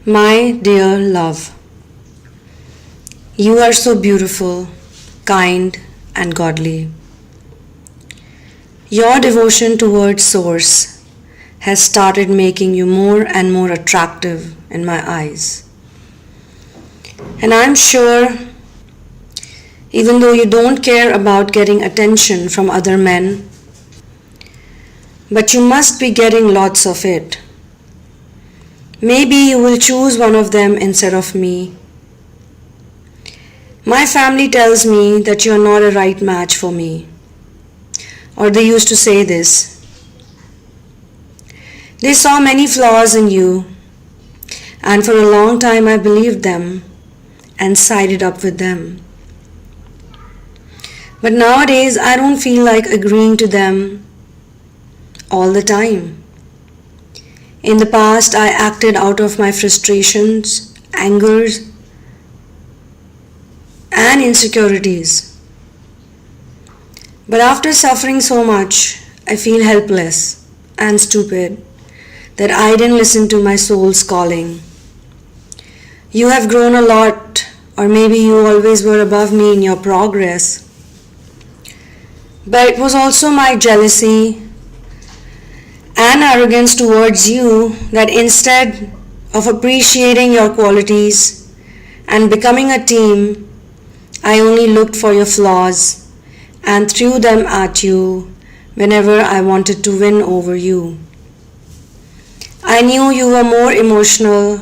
My dear love, you are so beautiful, kind, and godly. Your devotion towards Source has started making you more and more attractive in my eyes. And I'm sure, even though you don't care about getting attention from other men, but you must be getting lots of it. Maybe you will choose one of them instead of me. My family tells me that you are not a right match for me. Or they used to say this. They saw many flaws in you, and for a long time I believed them and sided up with them. But nowadays I don't feel like agreeing to them all the time. In the past, I acted out of my frustrations, angers, and insecurities. But after suffering so much, I feel helpless and stupid that I didn't listen to my soul's calling. You have grown a lot, or maybe you always were above me in your progress. But it was also my jealousy and arrogance towards you that instead of appreciating your qualities and becoming a team, I only looked for your flaws and threw them at you whenever I wanted to win over you. I knew you were more emotional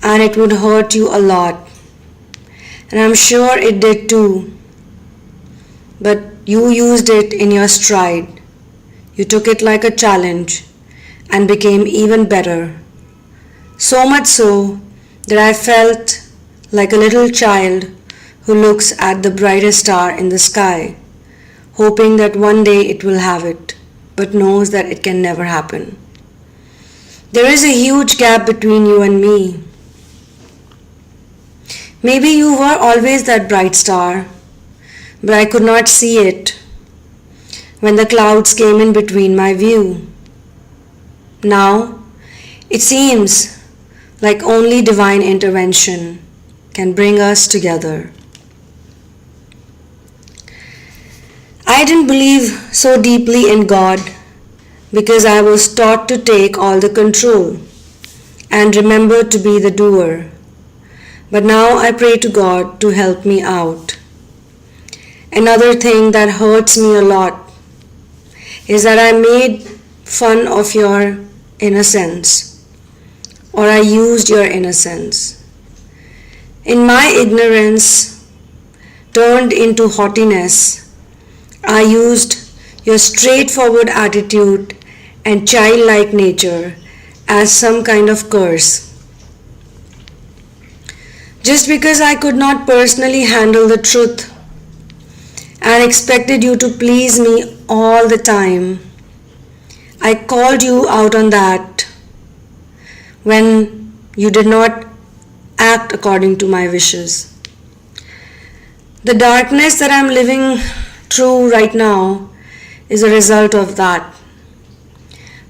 and it would hurt you a lot, and I'm sure it did too, but you used it in your stride. You took it like a challenge and became even better. So much so that I felt like a little child who looks at the brightest star in the sky, hoping that one day it will have it, but knows that it can never happen. There is a huge gap between you and me. Maybe you were always that bright star, but I could not see it when the clouds came in between my view. Now, it seems like only divine intervention can bring us together. I didn't believe so deeply in God because I was taught to take all the control and remember to be the doer. But now I pray to God to help me out. Another thing that hurts me a lot is that I made fun of your innocence, or I used your innocence. In my ignorance, turned into haughtiness, I used your straightforward attitude and childlike nature as some kind of curse. Just because I could not personally handle the truth and expected you to please me all the time, I called you out on that when you did not act according to my wishes. The darkness that I'm living through right now is a result of that.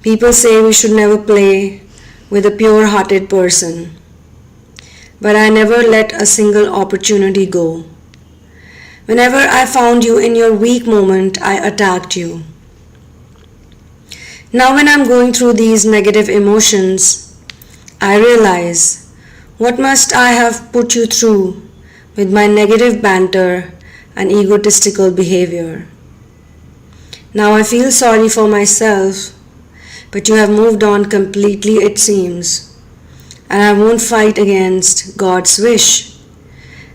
People say we should never play with a pure-hearted person, but I never let a single opportunity go. Whenever I found you in your weak moment, I attacked you. Now when I'm going through these negative emotions, I realize what must I have put you through with my negative banter and egotistical behavior. Now I feel sorry for myself, but you have moved on completely, it seems, and I won't fight against God's wish.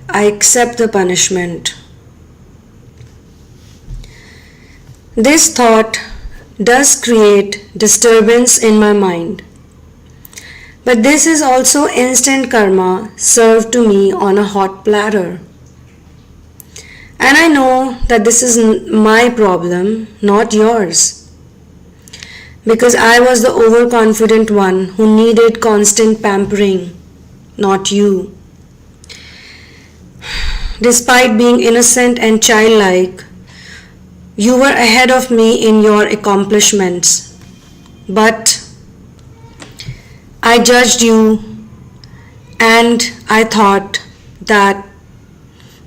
I accept the punishment. This thought does create disturbance in my mind, but this is also instant karma served to me on a hot platter. And I know that this is my problem, not yours, because I was the overconfident one who needed constant pampering, not you. Despite being innocent and childlike, you were ahead of me in your accomplishments, but I judged you And I thought that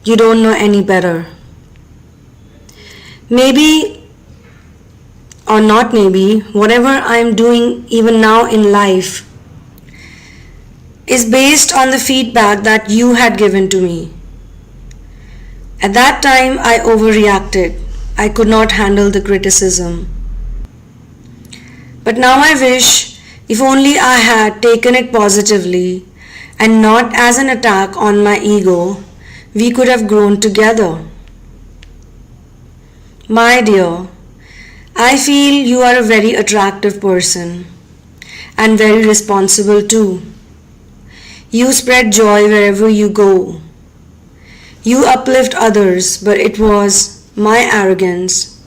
you don't know any better. Maybe or not maybe, whatever I am doing even now in life is based on the feedback that you had given to me. At that time, I overreacted. I could not handle the criticism. But now I wish if only I had taken it positively and not as an attack on my ego, we could have grown together. My dear, I feel you are a very attractive person and very responsible too. You spread joy wherever you go. You uplift others, but it was my arrogance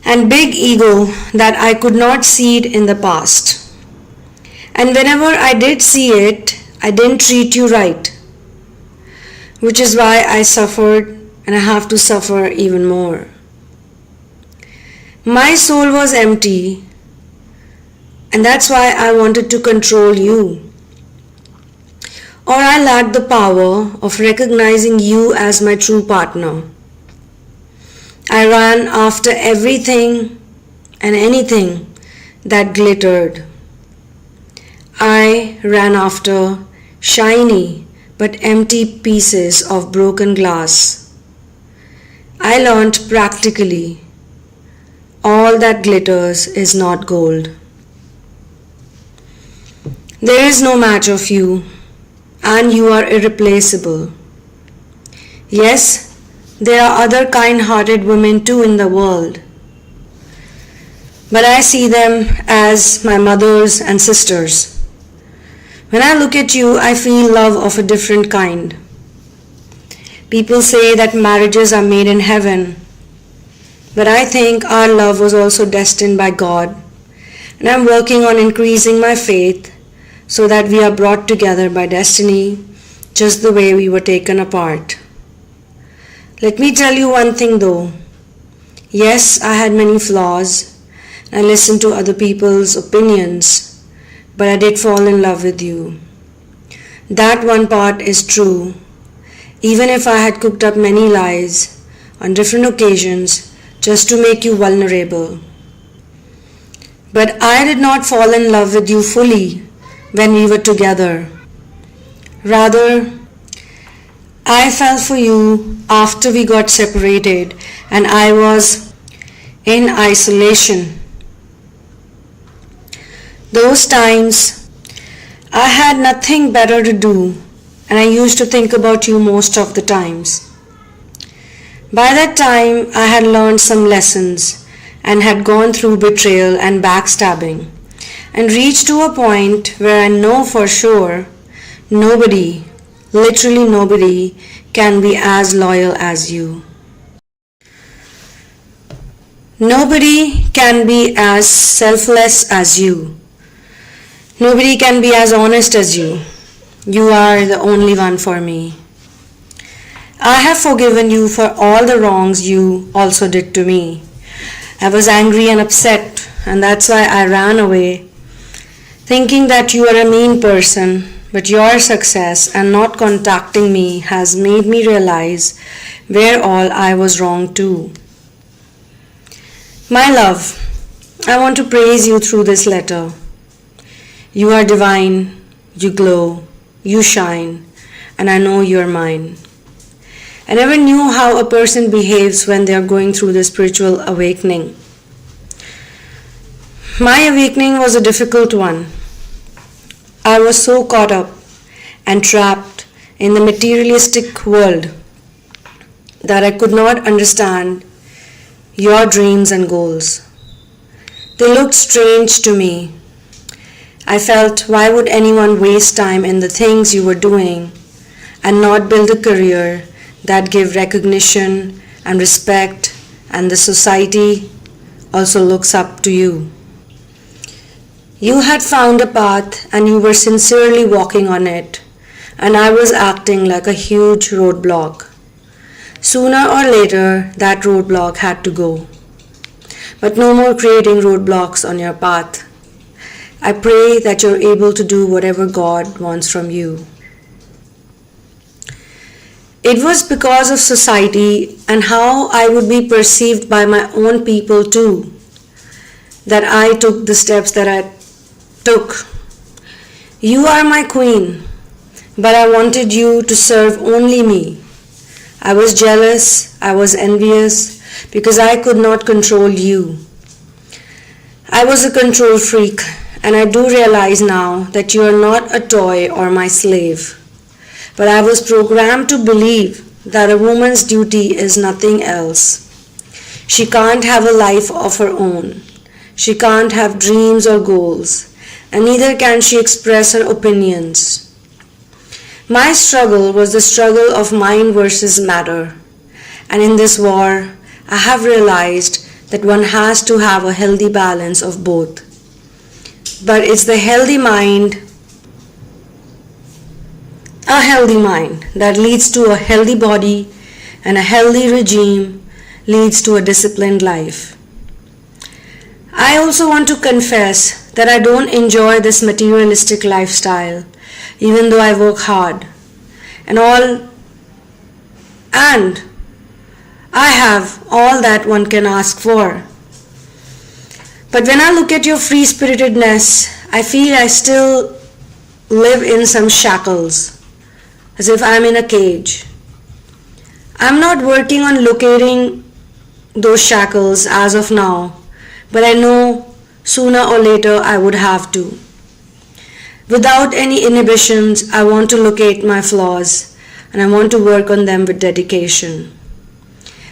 and big ego that I could not see it in the past. And whenever I did see it, I didn't treat you right, which is why I suffered and I have to suffer even more. My soul was empty, and that's why I wanted to control you. Or I lacked the power of recognizing you as my true partner. I ran after everything and anything that glittered. I ran after shiny but empty pieces of broken glass. I learned practically all that glitters is not gold. There is no match of you, and you are irreplaceable. Yes, there are other kind-hearted women too in the world, but I see them as my mothers and sisters. When I look at you, I feel love of a different kind. People say that marriages are made in heaven, but I think our love was also destined by God, and I'm working on increasing my faith so that we are brought together by destiny just the way we were taken apart. Let me tell you one thing though. Yes, I had many flaws. I listened to other people's opinions, but I did fall in love with you. That one part is true. Even if I had cooked up many lies on different occasions just to make you vulnerable. But I did not fall in love with you fully when we were together. Rather, I fell for you after we got separated and I was in isolation. Those times, I had nothing better to do and I used to think about you most of the times. By that time, I had learned some lessons and had gone through betrayal and backstabbing and reached to a point where I know for sure nobody, literally nobody, can be as loyal as you. Nobody can be as selfless as you. Nobody can be as honest as you. You are the only one for me. I have forgiven you for all the wrongs you also did to me. I was angry and upset, and that's why I ran away, thinking that you are a mean person, but your success and not contacting me has made me realize where all I was wrong too. My love, I want to praise you through this letter. You are divine, you glow, you shine, and I know you're mine. I never knew how a person behaves when they are going through the spiritual awakening. My awakening was a difficult one. I was so caught up and trapped in the materialistic world that I could not understand your dreams and goals. They looked strange to me. I felt, why would anyone waste time in the things you were doing and not build a career that give recognition and respect, and the society also looks up to you. You had found a path and you were sincerely walking on it, and I was acting like a huge roadblock. Sooner or later, that roadblock had to go. But no more creating roadblocks on your path. I pray that you're able to do whatever God wants from you. It was because of society and how I would be perceived by my own people too that I took the steps that I took. You are my queen, but I wanted you to serve only me. I was jealous, I was envious, because I could not control you. I was a control freak, and I do realize now that you are not a toy or my slave. But I was programmed to believe that a woman's duty is nothing else. She can't have a life of her own. She can't have dreams or goals, and neither can she express her opinions. My struggle was the struggle of mind versus matter, and in this war, I have realized that one has to have a healthy balance of both. But it's the healthy mind, a healthy mind that leads to a healthy body, and a healthy regime leads to a disciplined life. I also want to confess that I don't enjoy this materialistic lifestyle, even though I work hard and I have all that one can ask for. But when I look at your free-spiritedness, I feel I still live in some shackles, as if I'm in a cage. I'm not working on locating those shackles as of now, but I know sooner or later I would have to. Without any inhibitions, I want to locate my flaws, and I want to work on them with dedication.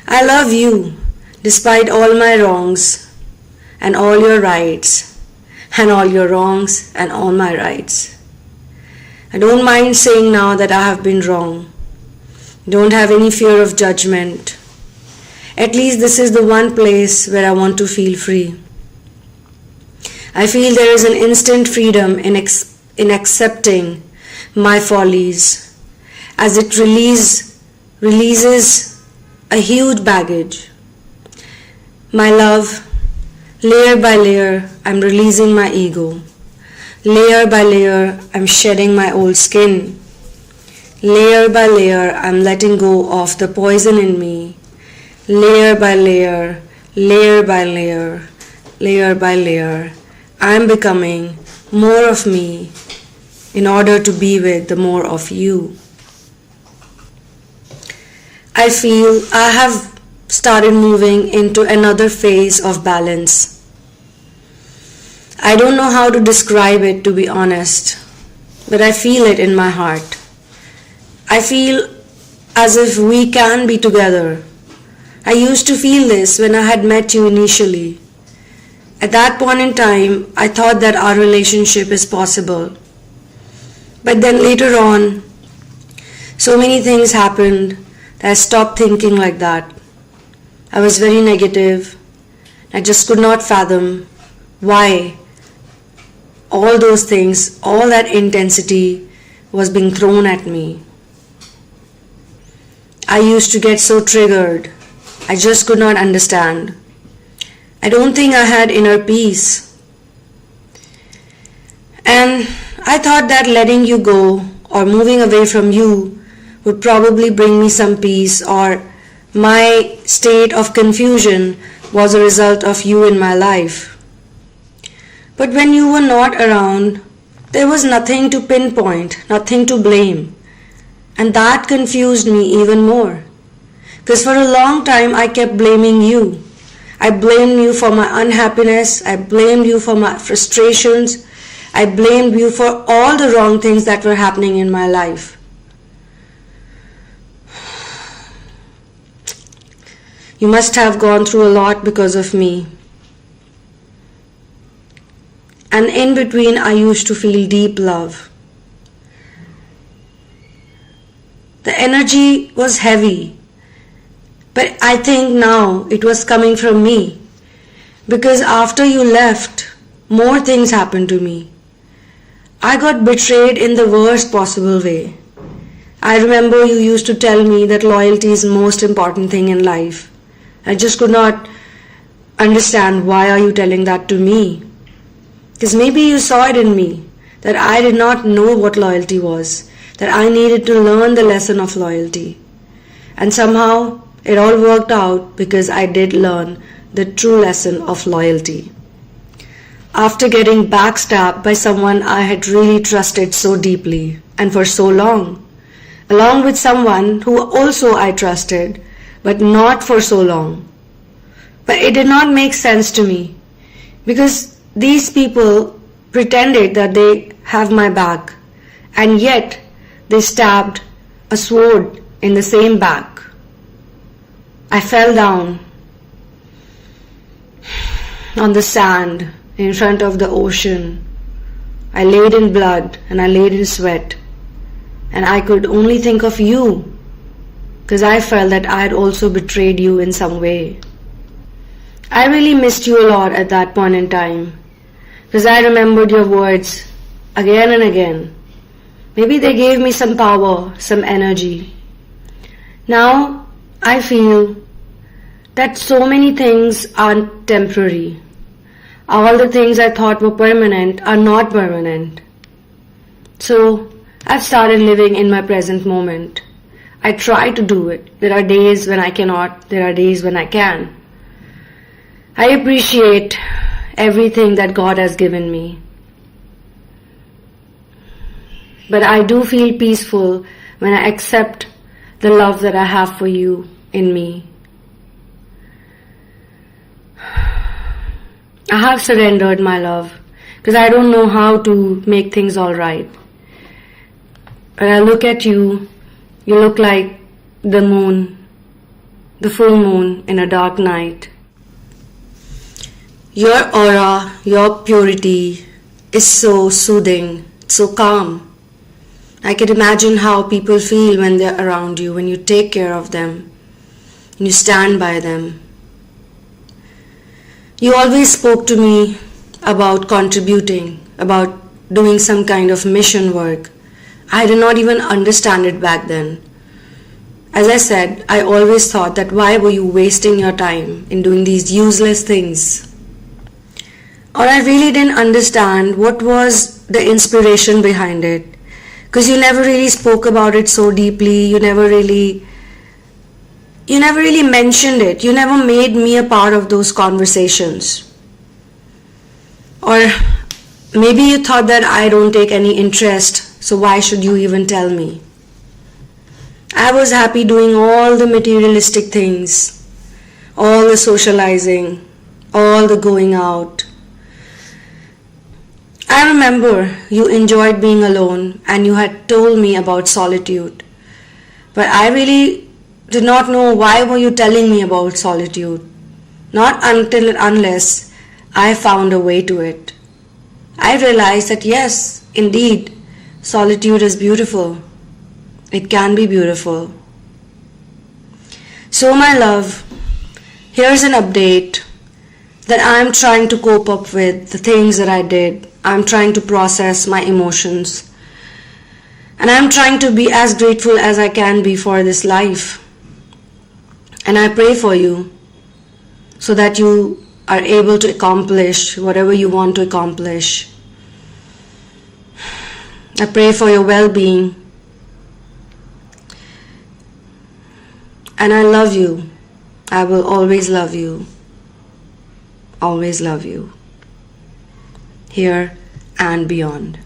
I love you, despite all my wrongs, and all your rights, and all your wrongs, and all my rights. I don't mind saying now that I have been wrong. Don't have any fear of judgment. At least this is the one place where I want to feel free. I feel there is an instant freedom in accepting my follies, as it releases a huge baggage. My love, layer by layer, I'm releasing my ego. Layer by layer, I'm shedding my old skin. Layer by layer, I'm letting go of the poison in me. Layer by layer, layer by layer, layer by layer, I'm becoming more of me in order to be with the more of you. I feel I have started moving into another phase of balance. I don't know how to describe it, to be honest, but I feel it in my heart. I feel as if we can be together. I used to feel this when I had met you initially. At that point in time, I thought that our relationship is possible. But then later on, so many things happened that I stopped thinking like that. I was very negative. I just could not fathom why all those things, all that intensity was being thrown at me. I used to get so triggered. I just could not understand. I don't think I had inner peace. And I thought that letting you go or moving away from you would probably bring me some peace, or my state of confusion was a result of you in my life. But when you were not around, there was nothing to pinpoint, nothing to blame. And that confused me even more. Because for a long time I kept blaming you. I blamed you for my unhappiness. I blamed you for my frustrations. I blamed you for all the wrong things that were happening in my life. You must have gone through a lot because of me. And in between, I used to feel deep love. The energy was heavy, but I think now it was coming from me, because after you left, more things happened to me. I got betrayed in the worst possible way. I remember you used to tell me that loyalty is the most important thing in life. I just could not understand, why are you telling that to me? Because maybe you saw it in me, that I did not know what loyalty was, that I needed to learn the lesson of loyalty. And somehow it all worked out because I did learn the true lesson of loyalty. After getting backstabbed by someone I had really trusted so deeply and for so long, along with someone who also I trusted, but not for so long. But it did not make sense to me, because these people pretended that they have my back, and yet they stabbed a sword in the same back. I fell down on the sand in front of the ocean. I laid in blood and I laid in sweat, and I could only think of you, because I felt that I had also betrayed you in some way. I really missed you a lot at that point in time, because I remembered your words again and again. Maybe they gave me some power, some energy. Now I feel that so many things are temporary. All the things I thought were permanent are not permanent. So I've started living in my present moment. I try to do it. There are days when I cannot, there are days when I can. I appreciate everything that God has given me. But I do feel peaceful when I accept the love that I have for you in me. I have surrendered my love, because I don't know how to make things all right. When I look at you, you look like the moon, the full moon in a dark night. Your aura, your purity is so soothing, so calm. I can imagine how people feel when they're around you, when you take care of them, and you stand by them. You always spoke to me about contributing, about doing some kind of mission work. I did not even understand it back then. As I said, I always thought that why were you wasting your time in doing these useless things? Or I really didn't understand what was the inspiration behind it. Because you never really spoke about it so deeply, you never really mentioned it. You never made me a part of those conversations. Or maybe you thought that I don't take any interest, so why should you even tell me? I was happy doing all the materialistic things, all the socializing, all the going out. I remember you enjoyed being alone and you had told me about solitude. But I really did not know why were you telling me about solitude. Not until and unless I found a way to it. I realized that yes, indeed, solitude is beautiful. It can be beautiful. So my love, here's an update that I'm trying to cope up with the things that I did. I'm trying to process my emotions. And I'm trying to be as grateful as I can be for this life. And I pray for you so that you are able to accomplish whatever you want to accomplish. I pray for your well-being. And I love you. I will always love you. Always love you. Here and beyond.